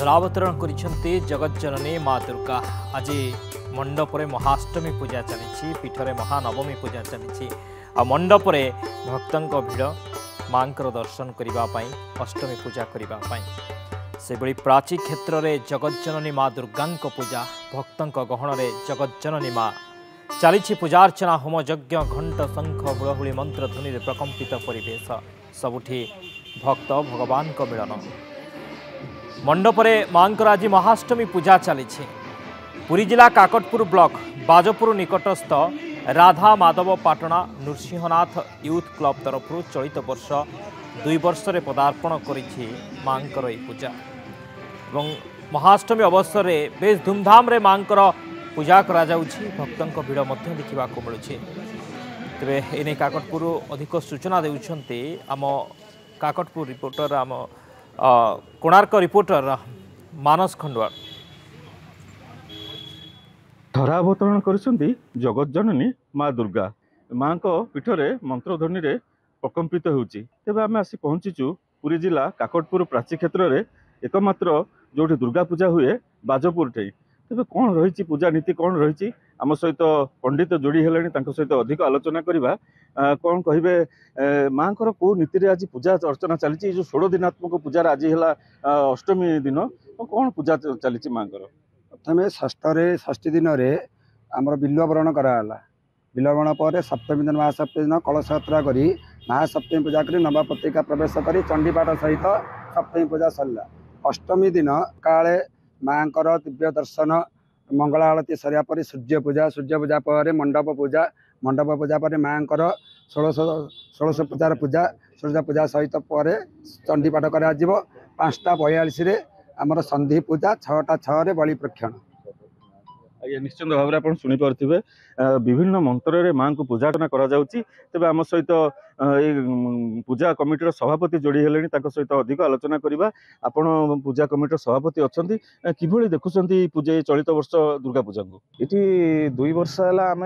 ଧରାବତରଣ କରିଛନ୍ତି ଜଗତଜନନୀ ମା ଦୁର୍ଗା। ଆଜି ମଣ୍ଡପରେ ମହାଷ୍ଟମୀ ପୂଜା ଚାଲିଛି, ପୀଠରେ ମହାନବମୀ ପୂଜା ଚାଲିଛି। ଆଉ ମଣ୍ଡପରେ ଭକ୍ତଙ୍କ ଭିଡ଼ ମାଙ୍କର ଦର୍ଶନ କରିବା ପାଇଁ, ଅଷ୍ଟମୀ ପୂଜା କରିବା ପାଇଁ। ସେଭଳି ପ୍ରାଚୀ କ୍ଷେତ୍ରରେ ଜଗତଜନନୀ ମା ଦୁର୍ଗାଙ୍କ ପୂଜା, ଭକ୍ତଙ୍କ ଗହଣରେ ଜଗତଜନନୀ ମା। ଚାଲିଛି ପୂଜାର୍ଚ୍ଚନା, ହୋମ ଯଜ୍ଞ, ଘଣ୍ଟ ଶଙ୍ଖ ହୁଳହୁଳି ମନ୍ତ୍ର ଧ୍ୱନିରେ ପ୍ରକମ୍ପିତ ପରିବେଶ। ସବୁଠି ଭକ୍ତ ଭଗବାନଙ୍କ ମିଳନ। ମଣ୍ଡପରେ ମାଙ୍କର ଆଜି ମହାଷ୍ଟମୀ ପୂଜା ଚାଲିଛି। ପୁରୀ ଜିଲ୍ଲା କାକଟପୁର ବ୍ଲକ ବାଜପୁର ନିକଟସ୍ଥ ରାଧା ମାଧବ ପାଟଣା ନୃସିଂହନାଥ ୟୁଥ୍ କ୍ଲବ ତରଫରୁ ଚଳିତ ବର୍ଷ 2 ବର୍ଷରେ ପଦାର୍ପଣ କରିଛି ମାଙ୍କର ଏହି ପୂଜା। ଏବଂ ମହାଷ୍ଟମୀ ଅବସରରେ ବେଶ ଧୁମଧାମରେ ମାଙ୍କର ପୂଜା କରାଯାଉଛି। ଭକ୍ତଙ୍କ ଭିଡ଼ ମଧ୍ୟ ଦେଖିବାକୁ ମିଳୁଛି। ତେବେ ଏନେ କାକଟପୁର ଅଧିକ ସୂଚନା ଦେଉଛନ୍ତି ଆମ କାକଟପୁର ରିପୋର୍ଟର, ଆମ କୋଣାର୍କ ରିପୋର୍ଟର ମାନସ ଖଣ୍ଡୁଆଳ। ଧରାବତରଣ କରିଛନ୍ତି ଜଗତଜନନୀ ମା ଦୁର୍ଗା। ମାଙ୍କ ପୀଠରେ ମନ୍ତ୍ରଧ୍ୱନିରେ ପ୍ରକମ୍ପିତ ହେଉଛି। ତେବେ ଆମେ ଆସି ପହଞ୍ଚିଛୁ ପୁରୀ ଜିଲ୍ଲା କାକଟପୁର ପ୍ରାଚୀ କ୍ଷେତ୍ରରେ ଏକମାତ୍ର ଯେଉଁଠି ଦୁର୍ଗା ପୂଜା ହୁଏ ବାଜପୁରଠେ। ତେବେ କ'ଣ ରହିଛି ପୂଜା ନୀତି, କ'ଣ ରହିଛି, ଆମ ସହିତ ପଣ୍ଡିତ ଯୋଡ଼ି ହେଲେଣି, ତାଙ୍କ ସହିତ ଅଧିକ ଆଲୋଚନା କରିବା। କ'ଣ କହିବେ ମାଙ୍କର କେଉଁ ନୀତିରେ ଆଜି ପୂଜା ଅର୍ଚ୍ଚନା ଚାଲିଛି? ଏ ଯେଉଁ 16 ଦିନାତ୍ମକ ପୂଜାର ଆଜି ହେଲା ଅଷ୍ଟମୀ ଦିନ, କ'ଣ ପୂଜା ଚାଲିଛି ମାଙ୍କର? प्रथम षष्ठी दिन आमर बिल्ववरण कराला। बिल्ववरण पर सप्तमी दिन महासप्तमी दिन कलश यात्रा कर महासप्तमी पूजा कर नवपत्रिका प्रवेश कर चंडीपाठ सहित सप्तमी पूजा सरला। अष्टमी दिन काले माँ दिव्य दर्शन, मंगला आरती सरिया पर सूर्य पूजा पर मंडप पूजा पर माँ 16 पूजार पूजा सूर्य पूजा सहित पर चंडीपाठ कर 5:42 आमर संधि पूजा 6:06 बलि प्रक्षण। निश्चित भाव में आप शुणिपे विभिन्न मंत्र माँ को पूजा करा जाउची। तेबे आम सहित पूजा कमिटीर सभापति जोड़ी हेले, सहित अधिक आलोचना करवा। आपण पूजा कमिटीर सभापति अच्छा किभली देखुंती पूजा चलित वर्ष दुर्गा पूजा को? ये 2 वर्ष है आम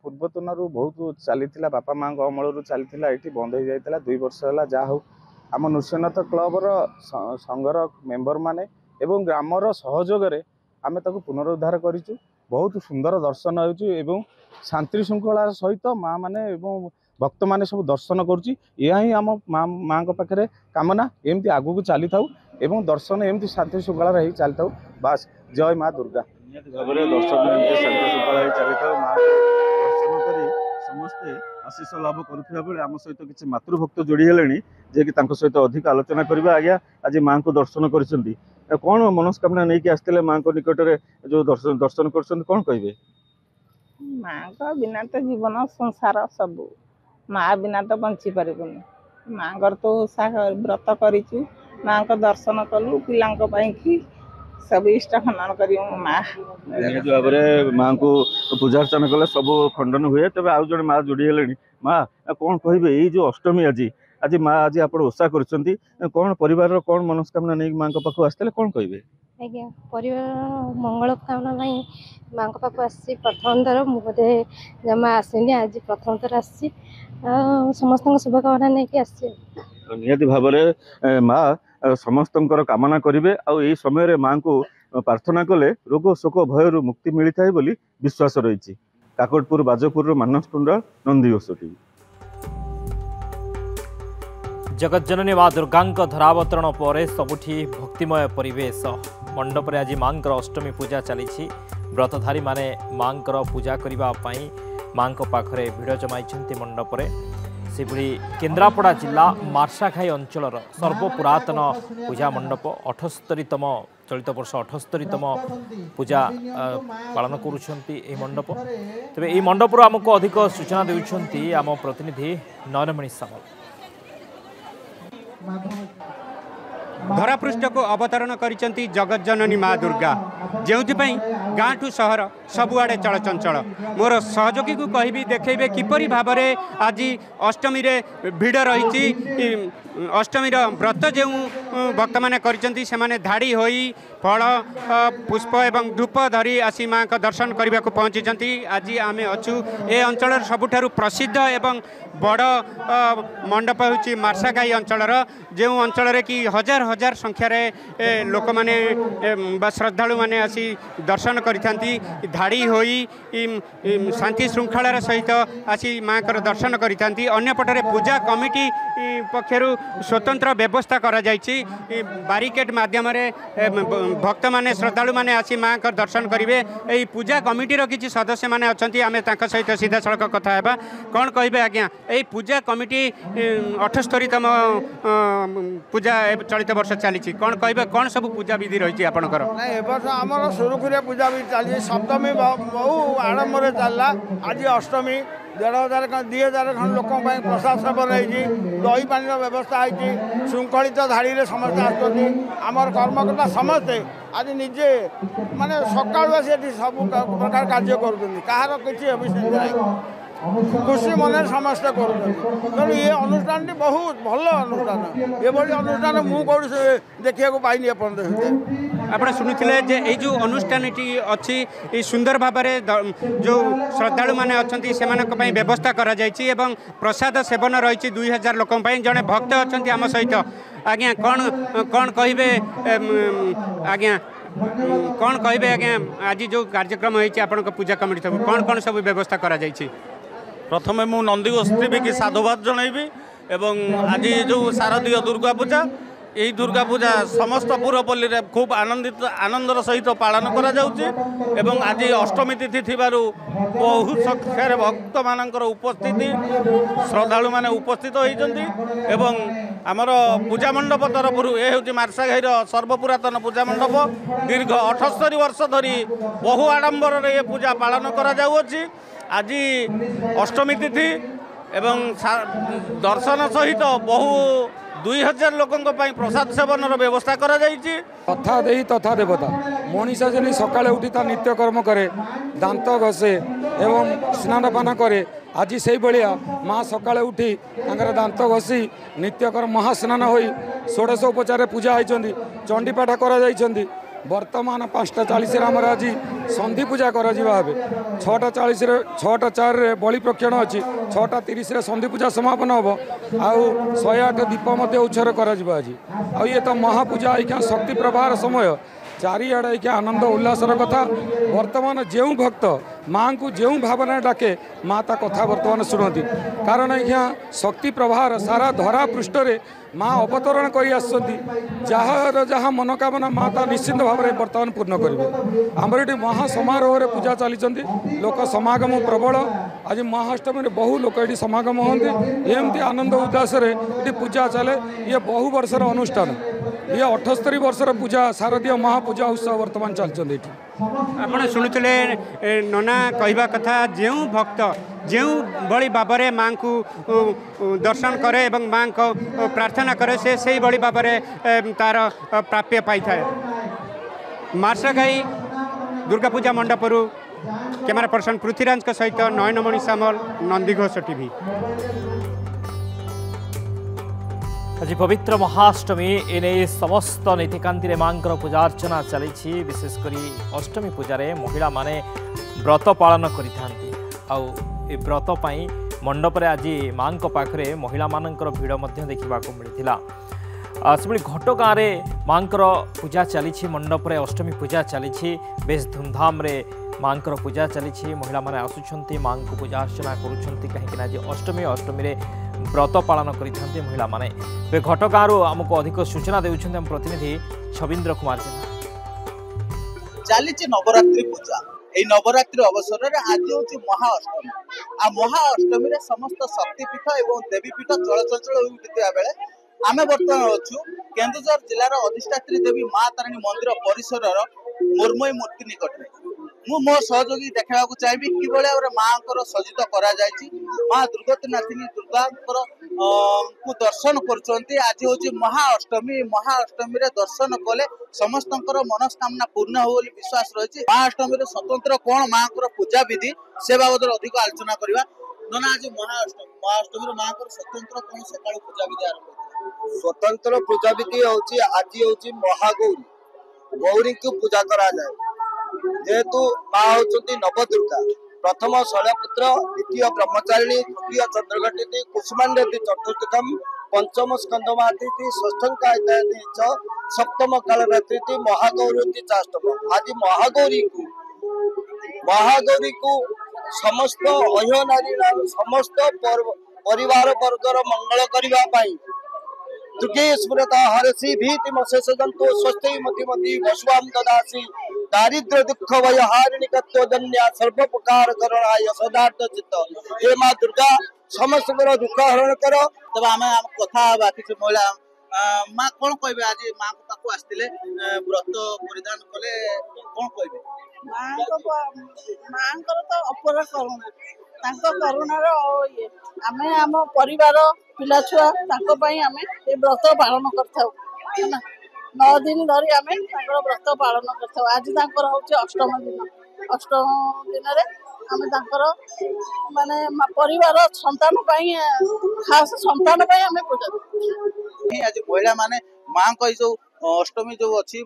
पूर्वतन बहुत चली बापा माँ अमल चली ये बंद हो जाता। 2 वर्ष है जहा हो आम नृसिंहनाथ क्लबर संघर मेंबर माने एवं ग्रामर सहयोग आम पुनरुद्धार करूँ। बहुत सुंदर दर्शन हो शांति श्रृंखला सहित माँ मैंने भक्त मैंने सब दर्शन करुँची। यह ही आम माँ पाखे कामना एमती आगू चली था एवं दर्शन एमती शांति श्रृंखला ही चली था। बास जय माँ दुर्गा। दर्शन शांति श्रृंखला चली था, दर्शन कर समस्ते आशीष लाभ करुवा बेले आम सहित किसी मातृभक्त जोड़ी हेले जे कि सहित अधिक आलोचना करवा। आज्ञा आज माँ को दर्शन करिसेंती, कौन मनस्कामना नहीं आसते माँ को निकट में जो दर्शन कर कौन कहे? माँ का बिना तो जीवन संसार सब, माँ बिना तो बंची पारबुनि। माँ तो व्रत करूँ, माँ को दर्शन कलु पिला सब इष्ट खंडन कर माँ को पूजा अर्चना कले सब खंडन हुए। तब आउ जड़े माँ जोड़ी हेले, माँ कौन कहे ये जो अष्टमी आज आज माँ आज आप ओषा कर कौन परिवार कौन मनस्कामना नहीं माँ पाख आसते कौन कहे? आज्ञा परिवार मंगल कामना माँ पाख आसी प्रथम थर मुझे जमा आसनी, आज प्रथम थर आसी समस्त शुभकामना नहीं आसी। निहाती भाव में माँ समस्त कामना करेंगे। आई समय माँ को प्रार्थना कले रोग शोक भय मुक्ति मिलता है बोली विश्वास रही। काकटपुर बाजपुर मानस कुंडल, नंदीघोष टीवी। जगतजननी माँ दुर्गांक धरावतरण पर सबुठी भक्तिमय परिवेश। मंडपर आज मांकर अष्टमी पूजा चली। व्रतधारी माने मांकर पूजा करने माँ पाखरे भिड़ जमाई मंडपरे। से केन्द्रापड़ा जिला मार्शाखाई अंचल सर्वपुरातन पूजा मंडप 78तम चलित वर्ष 78तम पूजा पालन करुछंती ए मंडप। तेबे ए मंडपर आमको अधिक सूचना देउछंती आम प्रतिनिधि नयनमणि सामल। धरापृष्ठ को अवतरण करिसेंती जगतजननी माँ दुर्गा, जो गाँ ठू सहर सबुआड़े चलचंचल। मोर सहयोगी को कहबी देखेबे किपरि भाव में आज अष्टमी रे भिड़ रही। अष्टमी व्रत जो भक्त मैंने कर धाड़ी होई फल पुष्प एवं धूप धरी आसी माँ का दर्शन करने को पहुँची। आज आम अच्छु ए अंचल सबुठारु प्रसिद्ध एवं बड़ मंडप हूँ मार्साघाई अंचल जो अंचल कि हजार हजार संख्यार लोक मैंने श्रद्धालु मैंने आसी दर्शन करिथांती धाड़ी होई शांति श्रृंखलार सहित आसी माँ का दर्शन करिथांती। अन्य पटरे पूजा कमिटी पक्षर स्वतंत्र व्यवस्था करा जायछि बारिकेड माध्यम भक्त माने श्रद्धालु माने आसी माँ का दर्शन करेंगे। यही पूजा कमिटीर किसी सदस्य मैंने अच्छा आम सहित सीधा सड़क कथा है कौन कहे आज्ञा यही पूजा कमिटी 78तम पूजा चलित वर्ष चली कौन कहे कौन सब पूजा विधि रही आपंकर आम सुरुखुरिया पूजा भी चली सप्तमी बहु आडम्बर चलला आज अष्टमी 1,500 खंड लोक प्रसाद सेवन रही दही पानी व्यवस्था है श्रृंखलित धाड़ी में समस्त आमर कर्मकर्ता समस्ते आज निजे माने सकाल सब प्रकार कार्य कर किसी खुशी मन समस्ते कर ये अनुष्ठान बहुत भल अनुष्ठान ये अनुष्ठान मुझे देखा पाइनि आप शुणुले ये जो अनुष्ठान अच्छी सुंदर भाव जो श्रद्धालु मैंने अच्छा से व्यवस्था करा जायछि एवं प्रसाद सेवन रही 2000 लोक जड़े भक्त अच्छा आम सहित आज्ञा कौन कौन कहे आज्ञा कौन कहे आज्ञा आज जो कार्यक्रम होती आप पूजा कमिटी सब कौन कौन सब व्यवस्था करा जायछि प्रथमे मु नंदी गोष्ठी की साधुवाद जनइबी एवं आज जो शारदीय दुर्गा पूजा यही दुर्गा पूजा समस्त पुरपल्ली रे खूब आनंदर सहित पालन करा जाउची एवं आज अष्टमी तिथि थिबारु बहुत संख्यार भक्त मानकर उपस्थिति श्रद्धालु माने उपस्थित होइचंती एवं आमर पूजा मंडप तरफ ये हूँ मार्साघाईर सर्वपुरातन पूजा मंडप दीर्घ 78 वर्ष धरी बहु आडंबर ये पूजा पालन करा जाउची। आज अष्टमी तिथि एवं दर्शन सहित बहु 2000 लोकों प्रसाद सेवन व्यवस्था करा जायछि। तथा देही तथा देवता मनीषा जनी सकाळे उठी ता नित्यकर्म करे दांत घसे एवं स्नान पान करे आज से भाया माँ सकाळे उठी तांकर दांत घसी नित्यकर्म महास्नान होई षोडश उपचार पूजा होइचंदी चंडीपाठ करा जाइचंदी। वर्तमान 5:40 आमर आज संधि पूजा कर 6:04 बलि प्रक्षण अच्छी 6:30 संधि पूजा समापन हम आउ 108 दीप उत्सर्ग कर आज ये तो महापूजा आख्या शक्ति प्रवाह समय चारिआड़े आनंद उल्लासर कथा वर्तमान जो भक्त माँ को जो भावना डाके माँ ता कथा वर्तमान शुणती कारण आज्ञा शक्ति प्रवाह सारा धरा पृष्ठ रे माँ अवतरण कर जार जहाँ मनोकामना माँ ता निश्चिंत भाव में बर्तमान पूर्ण करेंगे। आमर ये महासमारोह रे पूजा चली लोक समागम प्रबल आज महाअष्टमी बहु लोक ये समागम होती एमती आनंद उल्लास पूजा चले ये बहु वर्षर अनुष्ठान ये 78 वर्षर पूजा शारदीय महापूजा उत्सव वर्तमान चलते। आप शुणुले नना कहवा कथा जो भक्त जो बड़ी भाव में माँ को दर्शन करे एवं माँ को प्रार्थना करे से बड़ी भाव में तार प्राप्य पाई थाए। मार्साघाई दुर्गा पूजा मंडपरू कैमरा पर्सन पृथ्वीराज सहित नयनमणि सामल नंदीघोष टीवी। आज पवित्र महाअष्टमी एने समस्त नीतिकांति माँ पूजा अर्चना चली विशेषकर अष्टमी पूजा महिला माने व्रत पालन करि व्रत पाई मंडप रे आज माँ पाखरे महिला मानकर भीड़ देखा मिलता। से घटगाँ माँ पूजा चली मंडप रे अष्टमी पूजा चली बेस धूमधाम रे माँ पूजा चली महिला माने आसुछंती माँ को पूजा अर्चना करुछंती कहीं आज अष्टमी रे व्रत पालन करिथांती महिला माने। घटगाँ आमको अधिक सूचना देउछंती हम प्रतिनिधि छविंद्र कुमार चली नवरात्रि पूजा এই নবরাত্রি অবসরের আজ হচ্ছে মহাঅষ্টমী আর মহাঅষ্টমীরে সমস্ত শক্তিপীঠ এবং দেবীপীঠ চলচঞ্চল হয়ে উঠিଥିବା বেলে ଆମେ ବର୍ତ୍ତମାନ ଅଛୁ କେନ୍ଦୁଝର ଜିଲ୍ଲାର ଅଧିଷ୍ଠାତ୍ରୀ ଦେବୀ ମା ତାରିଣୀ ମନ୍ଦିର ପରିସରର ମୃଣ୍ମୟୀ ମୂର୍ତ୍ତି ନିକଟରେ ମୁଁ ମୋ ସହଯୋଗୀ ଦେଖାଇବାକୁ ଚାହିଁବି କିଭଳି ଭାବରେ ମାଙ୍କର ସଜ୍ଜିତ କରାଯାଇଛି। ମା ଦୁର୍ଗତିନାଥିନୀ ଦୁର୍ଗାଙ୍କର କୁ ଦର୍ଶନ କରୁଛନ୍ତି। ଆଜି ହେଉଛି ମହାଅଷ୍ଟମୀ ମହାଅଷ୍ଟମୀରେ ଦର୍ଶନ କଲେ ସମସ୍ତଙ୍କର ମନସ୍କାମନା ପୂର୍ଣ୍ଣ ହେବ ବୋଲି ବିଶ୍ୱାସ ରହିଛି। ମହାଅଷ୍ଟମୀରେ ସ୍ୱତନ୍ତ୍ର କ'ଣ ମାଙ୍କର ପୂଜା ବିଧି ସେ ବାବଦରେ ଅଧିକ ଆଲୋଚନା କରିବା। ନନା ଆଜି ମହାଅଷ୍ଟମୀରେ ମାଙ୍କର ସ୍ୱତନ୍ତ୍ର କ'ଣ ସକାଳୁ ପୂଜା ବିଧି ଆରମ୍ଭ स्वतंत्र पूजा विधि होची आज होची महागौरी गौरी को पूजा करा जाए जेहेतु माँ होचंती नवदुर्गा प्रथम शैलपुत्र द्वितीय ब्रह्मचारिणी तृतीय चंद्रघटिनी कुसुमांडी चतुर्थकम पंचम स्कंदमाती षष्ठंकायती च सप्तम कालरात्रि महागौरी चाष्टम आज महागौरी को समस्त अह्य नारी समस्त परिवार वर्गर मंगल करने दुर्गे स्मृता हरसी भीति मशेष जंतु स्वस्ति मति मति वसुवाम ददासी दारिद्र दुख भय हारिणिकत्व जन्या सर्वप्रकार करणाय सदार्थ चित्त हे माँ दुर्गा समस्त दुख हरण कर। तब आम कथा किसी महिला माँ कौन कहे आज माँ पाक आसते व्रत परिधान कले कौन कहे माँ तो अपर करुणा करुणार ये आम आम परिवार पिला छुआ आम ये व्रत पालन कर 9 दिन धरी आम व्रत पालन कर आज हूँ अष्टम दिन आम माने परिवार संतान खास संतान आम पूजा आज महिला माने माँ को जो अष्टमी जो अच्छी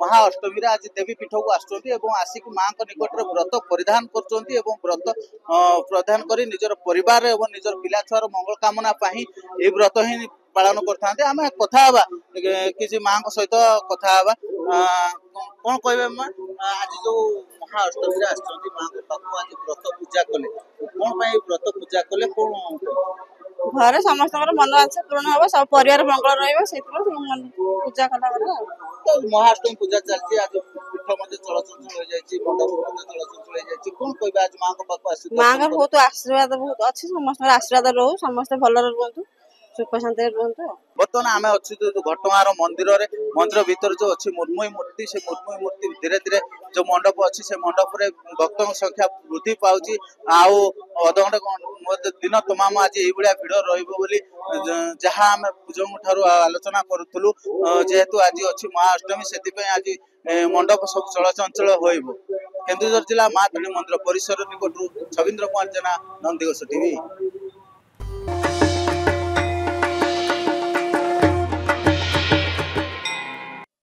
महाअष्टमी आज देवी पीठ को आसिक माँ निकट व्रत परिधान कर व्रत प्रधान कर निजर परिवार और निजर पिला छुआर मंगल कामना ये व्रत ही पालन करते आम कथा किसी माँ सहित कथा कौन कहे माँ आज जो महाअष्टमी माँ पाक आज व्रत पूजा कले कौन व्रत पूजा कले कौन घर समस्त मन आशा पूर्ण हम सब परिवार मंगल पूजा कला महाअष्टमी पूजा चलती आज पीठ मध्य चलचंचल हो जाए मंडप चलचंचल हो जाए कौन कहे आज माँ पाक आस माँ का बहुत आशीर्वाद बहुत अच्छी समस्त आशीर्वाद रो समस्त भल रुहतु सुख शांति रुहतु। बर्तमान आम अच्छी घटगाँव मंदिर भीतर जो अच्छी मुर्मुई मूर्ति से मुर्मुई मूर्ति धीरे धीरे जो मंडप अच्छी से मंडप रे भक्तों संख्या वृद्धि पाउची आउ अधघंटे दिन तमाम आज ये भिड़ रही जहाँ आम पूजों ठारू आलोचना करूँ जेहेतु आज अच्छी महाअष्टमी से आज मंडप सब चलचंचल हो केन्दुझर जिला माँ तारिणी मंदिर परिसर निकटू छविंद्र कुमार जेना नंदीघोष टीवी।